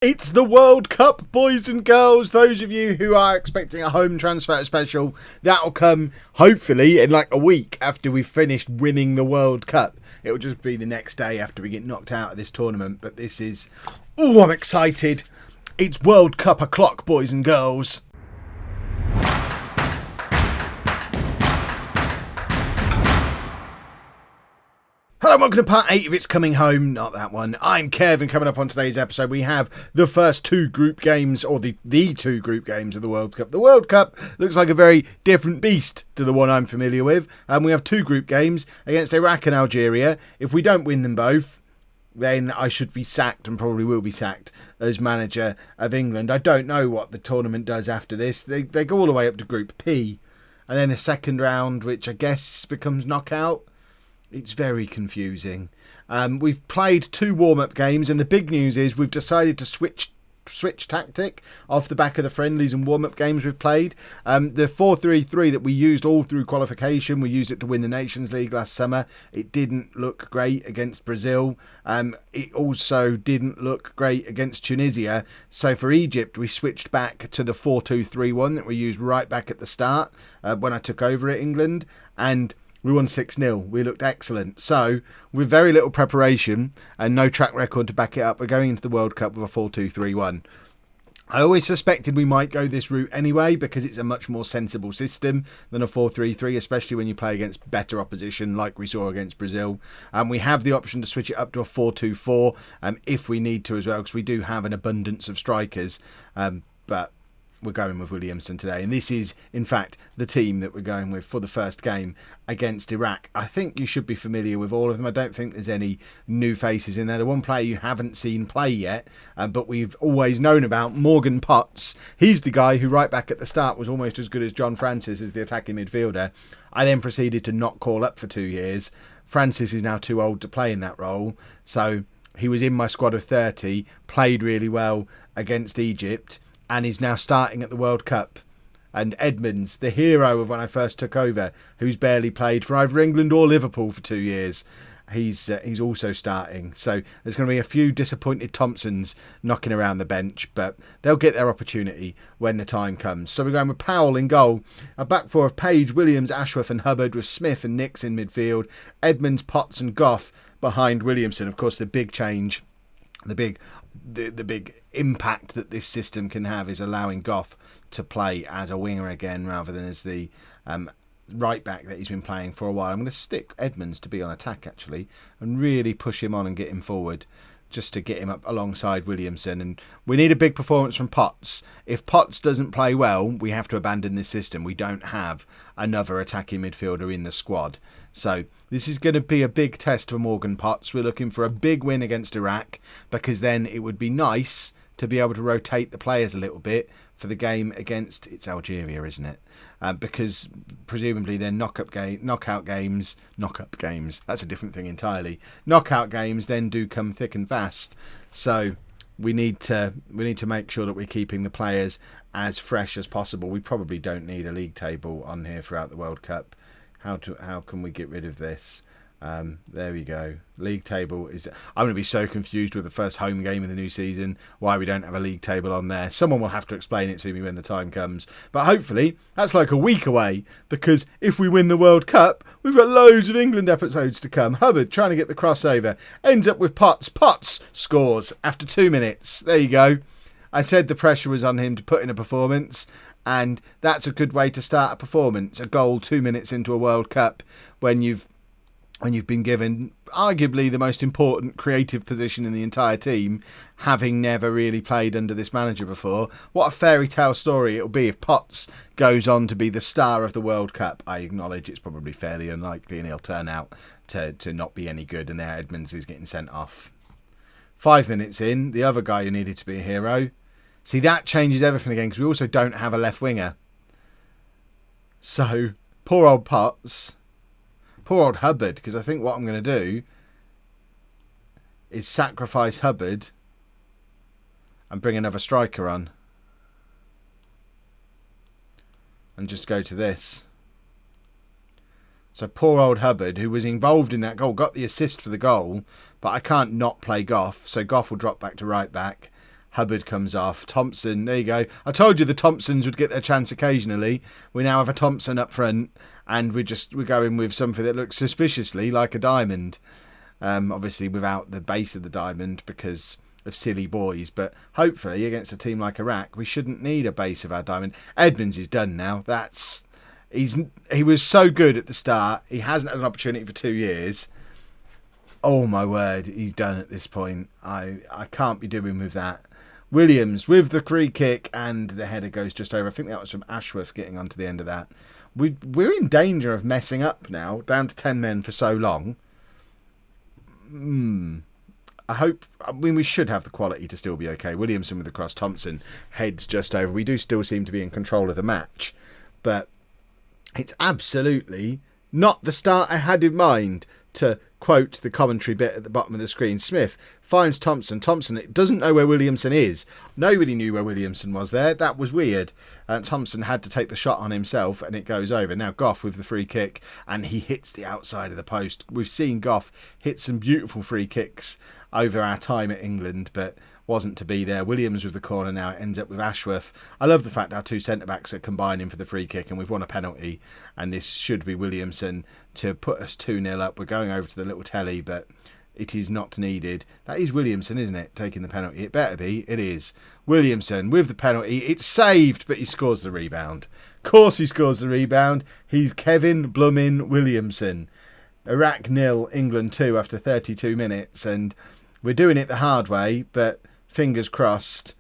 It's the World Cup, boys and girls. Those of you who are expecting a home transfer special, that'll come hopefully in like a week after we've finished winning the World Cup. It'll just be the next day after we get knocked out of this tournament. But this is... oh, I'm excited. It's World Cup o'clock, boys and girls. Hello and welcome to part 8 of It's Coming Home, not that one. I'm Kev, and coming up on today's episode we have the first two group games, or the two group games of the World Cup. The World Cup looks like a very different beast to the one I'm familiar with. And we have two group games against Iraq and Algeria. If we don't win them both, then I should be sacked, and probably will be sacked, as manager of England. I don't know what the tournament does after this. They go all the way up to Group P, and then a second round, which I guess becomes knockout. It's very confusing. We've played two warm-up games, and the big news is we've decided to switch tactic off the back of the friendlies and warm-up games we've played. The 4-3-3 that we used all through qualification, we used it to win the Nations League last summer. It didn't look great against Brazil. It also didn't look great against Tunisia. So for Egypt, we switched back to the 4-2-3-1 that we used right back at the start when I took over at England, and we won 6-0. We looked excellent. So, with very little preparation and no track record to back it up, we're going into the World Cup with a 4-2-3-1. I always suspected we might go this route anyway because it's a much more sensible system than a 4-3-3, especially when you play against better opposition like we saw against Brazil. We have the option to switch it up to a 4-2-4 if we need to as well, because we do have an abundance of strikers. But we're going with Williamson today, and this is in fact the team that we're going with for the first game against Iraq. I think you should be familiar with all of them. I don't think there's any new faces in there. The one player you haven't seen play yet, but we've always known about, Morgan Potts. He's the guy who right back at the start was almost as good as John Francis as the attacking midfielder. I then proceeded to not call up for 2 years. Francis is now too old to play in that role, so he was in my squad of 30, played really well against Egypt, and is now starting at the World Cup. And Edmonds, the hero of when I first took over, who's barely played for either England or Liverpool for 2 years, he's also starting. So there's going to be a few disappointed Thompsons knocking around the bench, but they'll get their opportunity when the time comes. So we're going with Powell in goal, a back four of Page, Williams, Ashworth and Hubbard, with Smith and Nix in midfield, Edmonds, Potts and Goff behind Williamson. Of course, the big change, the big impact that this system can have is allowing Goff to play as a winger again rather than as the right back that he's been playing for a while. I'm going to stick Edmonds to be on attack actually and really push him on and get him forward just to get him up alongside Williamson. And we need a big performance from Potts. If Potts doesn't play well, we have to abandon this system. We don't have another attacking midfielder in the squad. So this is going to be a big test for Morgan Potts. We're looking for a big win against Iraq, because then it would be nice to be able to rotate the players a little bit for the game against, it's Algeria, isn't it? Because presumably they're knockout games, that's a different thing entirely. Knockout games then do come thick and fast. So we need to make sure that we're keeping the players as fresh as possible. We probably don't need a league table on here throughout the World Cup. How can we get rid of this? There we go. League table is... I'm going to be so confused with the first home game of the new season, why we don't have a league table on there. Someone will have to explain it to me when the time comes. But hopefully, that's like a week away, because if we win the World Cup, we've got loads of England episodes to come. Hubbard trying to get the crossover. Ends up with Potts. Potts scores after 2 minutes. There you go. I said the pressure was on him to put in a performance, and that's a good way to start a performance. A goal 2 minutes into a World Cup when you've been given arguably the most important creative position in the entire team, having never really played under this manager before. What a fairy tale story it'll be if Potts goes on to be the star of the World Cup. I acknowledge it's probably fairly unlikely, and he'll turn out to not be any good, and there Edmonds is getting sent off. 5 minutes in, the other guy who needed to be a hero. See, that changes everything again, because we also don't have a left winger. So, poor old Potts. Poor old Hubbard, because I think what I'm going to do is sacrifice Hubbard and bring another striker on. And just go to this. So poor old Hubbard, who was involved in that goal, got the assist for the goal, but I can't not play Goff, so Goff will drop back to right back. Hubbard comes off. Thompson, there you go. I told you the Thompsons would get their chance occasionally. We now have a Thompson up front, and we're going with something that looks suspiciously like a diamond. Obviously without the base of the diamond because of silly boys, but hopefully against a team like Iraq we shouldn't need a base of our diamond. Edmonds is done now. He was so good at the start. He hasn't had an opportunity for 2 years. Oh my word, he's done at this point. I can't be doing with that. Williams with the free kick, and the header goes just over. I think that was from Ashworth getting onto the end of that. We're in danger of messing up now, down to 10 men for so long. We should have the quality to still be okay. Williamson with the cross, Thompson heads just over. We do still seem to be in control of the match, but it's absolutely not the start I had in mind. To quote the commentary bit at the bottom of the screen, Smith finds Thompson. Thompson doesn't know where Williamson is. Nobody knew where Williamson was there. That was weird. Thompson had to take the shot on himself, and it goes over. Now Goff with the free kick, and he hits the outside of the post. We've seen Goff hit some beautiful free kicks over our time at England, but wasn't to be there. Williams with the corner now. It ends up with Ashworth. I love the fact our two centre-backs are combining for the free kick, and we've won a penalty, and this should be Williamson to put us 2-0 up. We're going over to the little telly, but it is not needed. That is Williamson, isn't it, taking the penalty? It better be. It is. Williamson with the penalty. It's saved, but he scores the rebound. Of course he scores the rebound. He's Kevin Bloomin' Williamson. Iraq 0, England 2 after 32 minutes, and we're doing it the hard way, but fingers crossed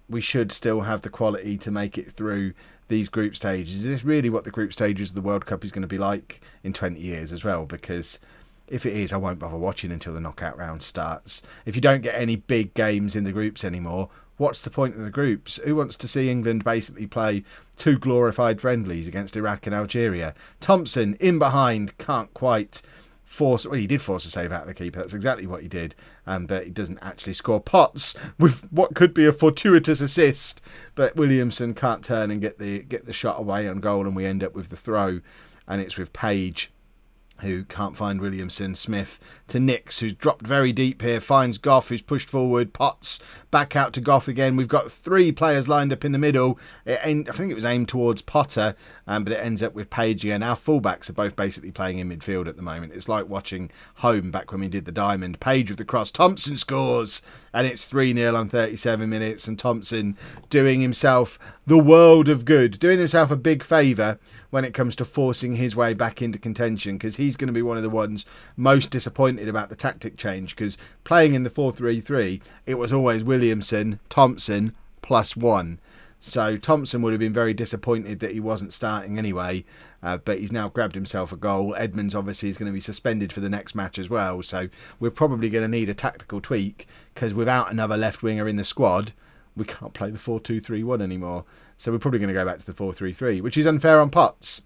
we should still have the quality to make it through these group stages. Is this really what the group stages of the World Cup is going to be like in 20 years as well? Because if it is, I won't bother watching until the knockout round starts. If you don't get any big games in the groups anymore, what's the point of the groups? Who wants to see England basically play 2 glorified friendlies against Iraq and Algeria? Thompson in behind, can't quite force. Well, he did force a save out of the keeper. That's exactly what he did. But he doesn't actually score. Potts with what could be a fortuitous assist, but Williamson can't turn and get the shot away on goal, and we end up with the throw, and it's with Page, who can't find Williamson. Smith to Nix, who's dropped very deep here, finds Goff, who's pushed forward. Potts back out to Goff again. We've got 3 players lined up in the middle. I think it was aimed towards Potter, but it ends up with Page again. Our fullbacks are both basically playing in midfield at the moment. It's like watching Holme back when we did the diamond. Page with the cross. Thompson scores, and it's 3-0 on 37 minutes, and Thompson doing himself the world of good, doing himself a big favour when it comes to forcing his way back into contention, because he's going to be one of the ones most disappointed about the tactic change, because playing in the 4-3-3, it was always Williamson, Thompson, +1. So Thompson would have been very disappointed that he wasn't starting anyway, but he's now grabbed himself a goal. Edmonds obviously is going to be suspended for the next match as well, so we're probably going to need a tactical tweak, because without another left winger in the squad, we can't play the 4-2-3-1 anymore. So we're probably going to go back to the 4-3-3, which is unfair on Potts.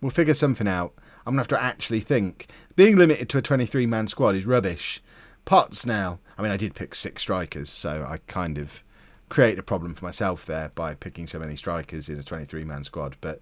We'll figure something out. I'm going to have to actually think. Being limited to a 23-man squad is rubbish. Potts now. I mean, I did pick 6 strikers, so I kind of created a problem for myself there by picking so many strikers in a 23-man squad. But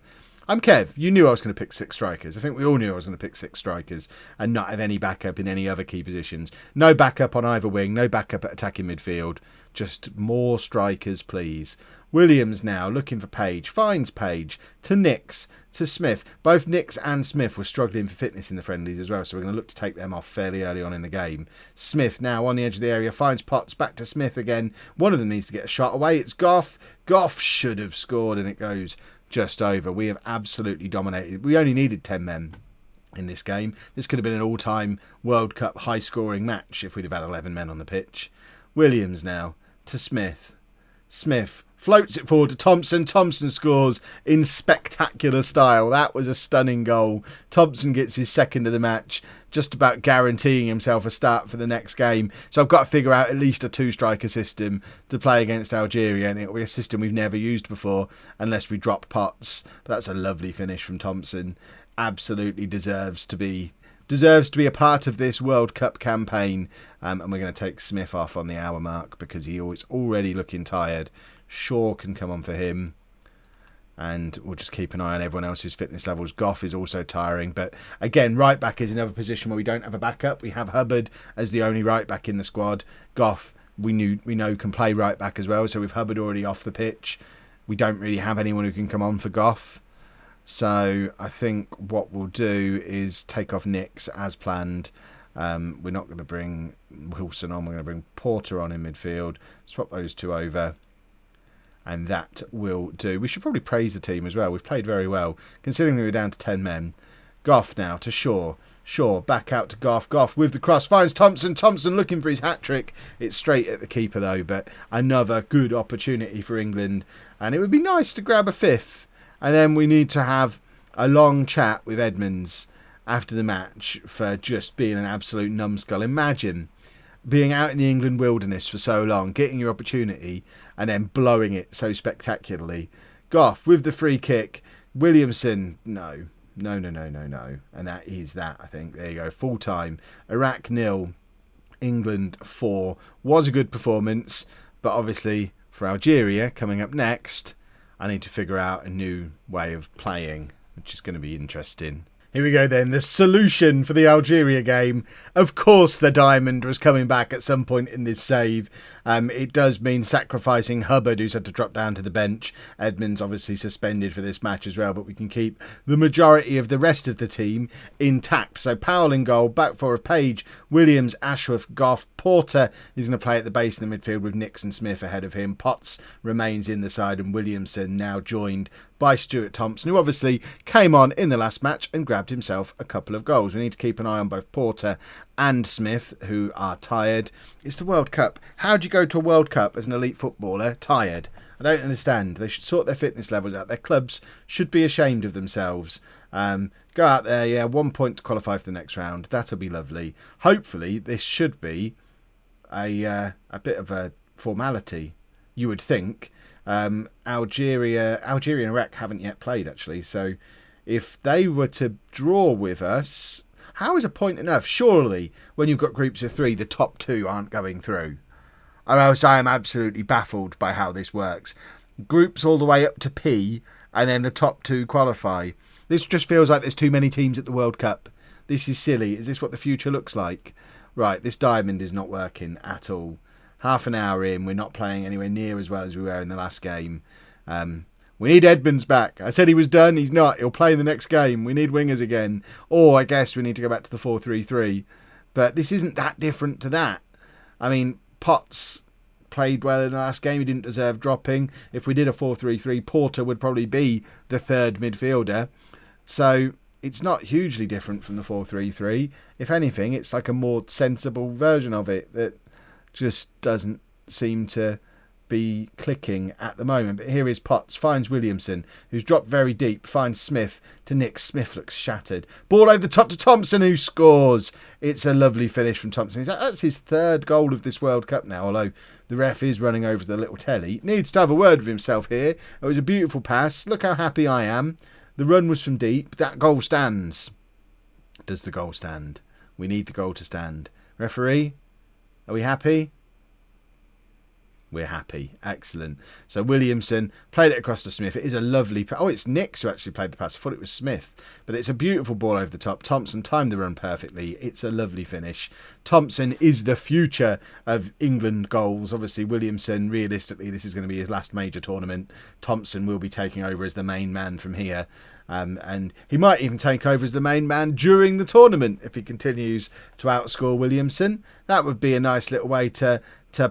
I'm Kev. You knew I was going to pick 6 strikers. I think we all knew I was going to pick 6 strikers and not have any backup in any other key positions. No backup on either wing. No backup at attacking midfield. Just more strikers, please. Williams now looking for Page. Finds Page to Nix, to Smith. Both Nix and Smith were struggling for fitness in the friendlies as well, so we're going to look to take them off fairly early on in the game. Smith now on the edge of the area, finds Potts, back to Smith again. One of them needs to get a shot away. It's Goff. Goff should have scored, and it goes just over. We have absolutely dominated. We only needed 10 men in this game. This could have been an all-time World Cup high-scoring match if we'd have had 11 men on the pitch. Williams now to Smith. Smith floats it forward to Thompson. Thompson scores in spectacular style. That was a stunning goal. Thompson gets his second of the match, just about guaranteeing himself a start for the next game. So I've got to figure out at least a 2-striker system to play against Algeria, and it'll be a system we've never used before unless we drop Potts. But that's a lovely finish from Thompson. Absolutely deserves to be a part of this World Cup campaign, and we're going to take Smith off on the hour mark because he is already looking tired. Shaw can come on for him, and we'll just keep an eye on everyone else's fitness levels. Goff is also tiring, but again, right back is another position where we don't have a backup. We have Hubbard as the only right back in the squad. Goff we know can play right back as well. So with Hubbard already off the pitch, we don't really have anyone who can come on for Goff. So I think what we'll do is take off Nix as planned. We're not going to bring Wilson on. We're going to bring Porter on in midfield. Swap those two over. And that will do. We should probably praise the team as well. We've played very well, considering we were down to 10 men. Goff now to Shaw. Shaw back out to Goff. Goff with the cross. Finds Thompson. Thompson looking for his hat-trick. It's straight at the keeper, though. But another good opportunity for England. And it would be nice to grab a fifth. And then we need to have a long chat with Edmonds after the match for just being an absolute numbskull. Imagine being out in the England wilderness for so long, getting your opportunity, and then blowing it so spectacularly. Goff with the free kick. Williamson, no. And that is that, I think. There you go, full time. Iraq 0, England 4. Was a good performance, but obviously for Algeria coming up next, I need to figure out a new way of playing, which is going to be interesting. Here we go then, the solution for the Algeria game. Of course the diamond was coming back at some point in this save. It does mean sacrificing Hubbard, who's had to drop down to the bench. Edmonds obviously suspended for this match as well, but we can keep the majority of the rest of the team intact. So Powell in goal, back four of Page, Williams, Ashworth, Goff, Porter is going to play at the base in the midfield with Nix and Smith ahead of him. Potts remains in the side, and Williamson now joined by Stuart Thompson, who obviously came on in the last match and grabbed himself a couple of goals. We need to keep an eye on both Porter and Smith, who are tired. It's the World Cup. How do you go to a World Cup as an elite footballer tired? I don't understand. They should sort their fitness levels out. Their clubs should be ashamed of themselves. Go out there, 1 point to qualify for the next round. That'll be lovely. Hopefully, this should be a bit of a formality, you would think. Algeria and Iraq haven't yet played, actually. So if they were to draw with us, how is a point enough? Surely, when you've got groups of 3, the top 2 aren't going through. Or else I am absolutely baffled by how this works. Groups all the way up to P, and then the top 2 qualify. This just feels like there's too many teams at the World Cup. This is silly. Is this what the future looks like? Right, this diamond is not working at all. Half an hour in, we're not playing anywhere near as well as we were in the last game. We need Edmonds back. I said he was done. He's not. He'll play in the next game. We need wingers again. Or I guess we need to go back to the 4-3-3. But this isn't that different to that. I mean, Potts played well in the last game. He didn't deserve dropping. If we did a 4-3-3, Porter would probably be the third midfielder. So it's not hugely different from the 4-3-3. If anything, it's like a more sensible version of it that just doesn't seem to be clicking at the moment. But here is Potts, finds Williamson, who's dropped very deep, finds Smith to Nick. Smith looks shattered. Ball over the top to Thompson, who scores. It's a lovely finish from Thompson. That's his third goal of this World Cup now, although the ref is running over the little telly. Needs to have a word with himself here. It was a beautiful pass. Look how happy I am. The run was from deep. That goal stands. Does the goal stand? We need the goal to stand. Referee, are we happy? We're happy. Excellent. So Williamson played it across to Smith. It is a lovely... it's Nix who actually played the pass. I thought it was Smith. But it's a beautiful ball over the top. Thompson timed the run perfectly. It's a lovely finish. Thompson is the future of England goals. Obviously, Williamson, realistically, this is going to be his last major tournament. Thompson will be taking over as the main man from here. And he might even take over as the main man during the tournament if he continues to outscore Williamson. That would be a nice little way to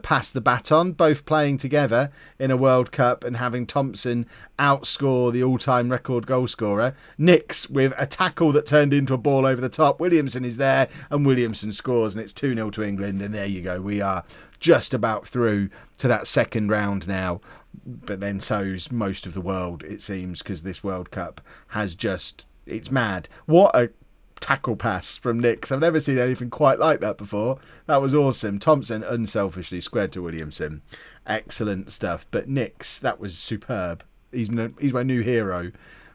pass the baton, both playing together in a World Cup and having Thompson outscore the all-time record goal scorer. Nix with a tackle that turned into a ball over the top. Williamson is there and Williamson scores, and it's 2-0 to England, and there you go. We are just about through to that second round now. But then so's most of the world, it seems, because this World Cup has just... it's mad. What a tackle pass from Nix. I've never seen anything quite like that before. That was awesome. Thompson unselfishly squared to Williamson. Excellent stuff. But Nix, that was superb. He's my new hero.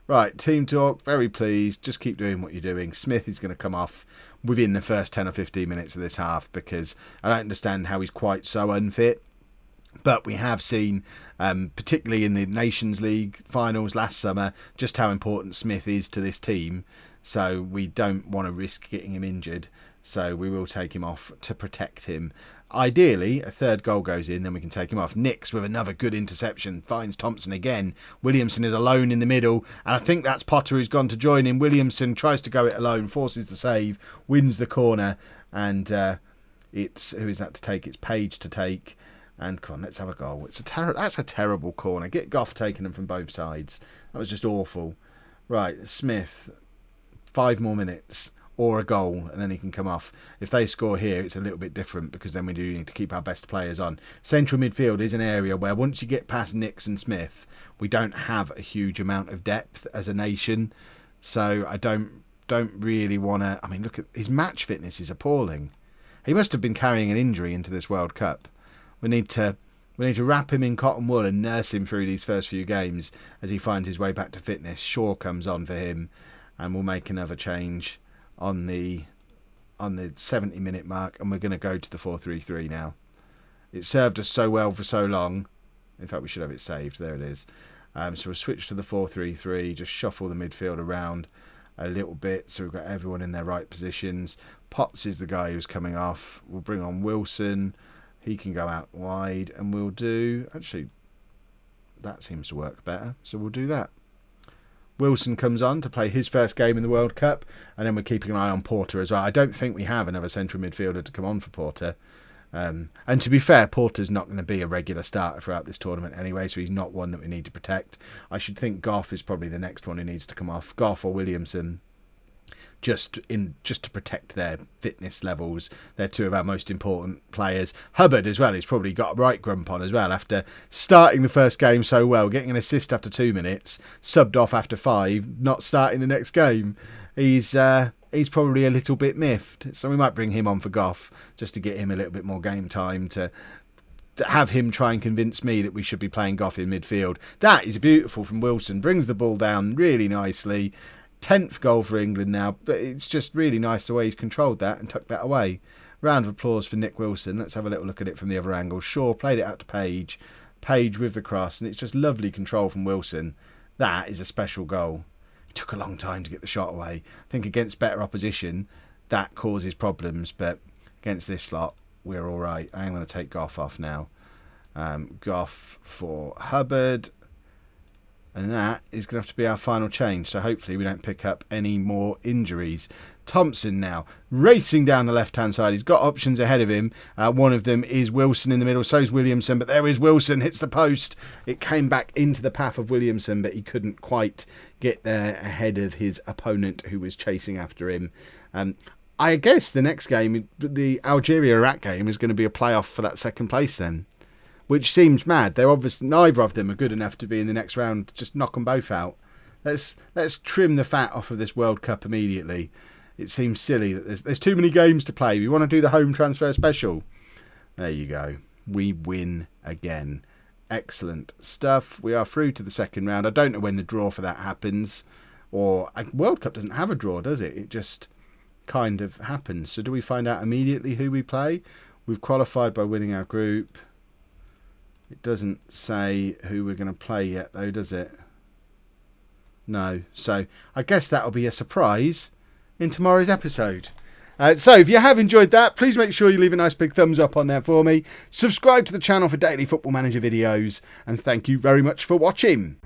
Right, team talk. Very pleased. Just keep doing what you're doing. Smith is going to come off within the first 10 or 15 minutes of this half, because I don't understand how he's quite so unfit. But we have seen, particularly in the Nations League finals last summer, just how important Smith is to this team. So we don't want to risk getting him injured. So we will take him off to protect him. ideally, a third goal goes in, then we can take him off. Nix with another good interception, finds Thompson again. Williamson is alone in the middle, and I think that's Potter who's gone to join him. Williamson tries to go it alone, forces the save, wins the corner, and it's, who is that to take? It's Page to take. And come on, let's have a goal. That's a terrible corner. Get Goff taking them from both sides. That was just awful. Right, Smith, 5 more minutes or a goal, and then he can come off. If they score here, it's a little bit different because then we do need to keep our best players on. Central midfield is an area where once you get past Nix and Smith, we don't have a huge amount of depth as a nation. So I don't really want to. I mean, look at his match fitness is appalling. He must have been carrying an injury into this World Cup. We need to wrap him in cotton wool and nurse him through these first few games as he finds his way back to fitness. Shaw comes on for him, and we'll make another change on the 70-minute mark, and we're going to go to the 4-3-3 now. It served us so well for so long. In fact, we should have it saved. There it is. So we'll switch to the 4-3-3, just shuffle the midfield around a little bit so we've got everyone in their right positions. Potts is the guy who's coming off. We'll bring on Wilson. He can go out wide, and we'll do... Actually, that seems to work better, so we'll do that. Wilson comes on to play his first game in the World Cup, and then we're keeping an eye on Porter as well. I don't think we have another central midfielder to come on for Porter. And to be fair, Porter's not going to be a regular starter throughout this tournament anyway, so he's not one that we need to protect. I should think Goff is probably the next one who needs to come off. Goff or Williamson. Just to protect their fitness levels. They're two of our most important players. Hubbard as well, he's probably got a right grump on as well after starting the first game so well, getting an assist after 2 minutes, subbed off after 5, not starting the next game. He's probably a little bit miffed, so we might bring him on for Goff just to get him a little bit more game time, to have him try and convince me that we should be playing Goff in midfield. That is beautiful from Wilson, brings the ball down really nicely. 10th goal for England now, but it's just really nice the way he's controlled that and tucked that away. Round of applause for Nick Wilson. Let's have a little look at it from the other angle. Shaw played it out to Page. Page with the cross, and it's just lovely control from Wilson. That is a special goal. It took a long time to get the shot away. I think against better opposition, that causes problems, but against this lot, we're all right. I am going to take Goff off now. Goff for Hubbard. And that is going to have to be our final change. So hopefully we don't pick up any more injuries. Thompson now racing down the left-hand side. He's got options ahead of him. One of them is Wilson in the middle. So is Williamson. But there is Wilson. Hits the post. It came back into the path of Williamson, but he couldn't quite get there ahead of his opponent who was chasing after him. I guess the next game, the Algeria-Iraq game, is going to be a playoff for that second place then. Which seems mad. They're obviously, neither of them are good enough to be in the next round. Just knock them both out. Let's trim the fat off of this World Cup immediately. It seems silly that there's too many games to play. We want to do the home transfer special. There you go. We win again. Excellent stuff. We are through to the second round. I don't know when the draw for that happens. Or World Cup doesn't have a draw, does it? It just kind of happens. So do we find out immediately who we play? We've qualified by winning our group. It doesn't say who we're going to play yet, though, does it? No. So I guess that'll be a surprise in tomorrow's episode. So if you have enjoyed that, please make sure you leave a nice big thumbs up on there for me. Subscribe to the channel for daily Football Manager videos. And thank you very much for watching.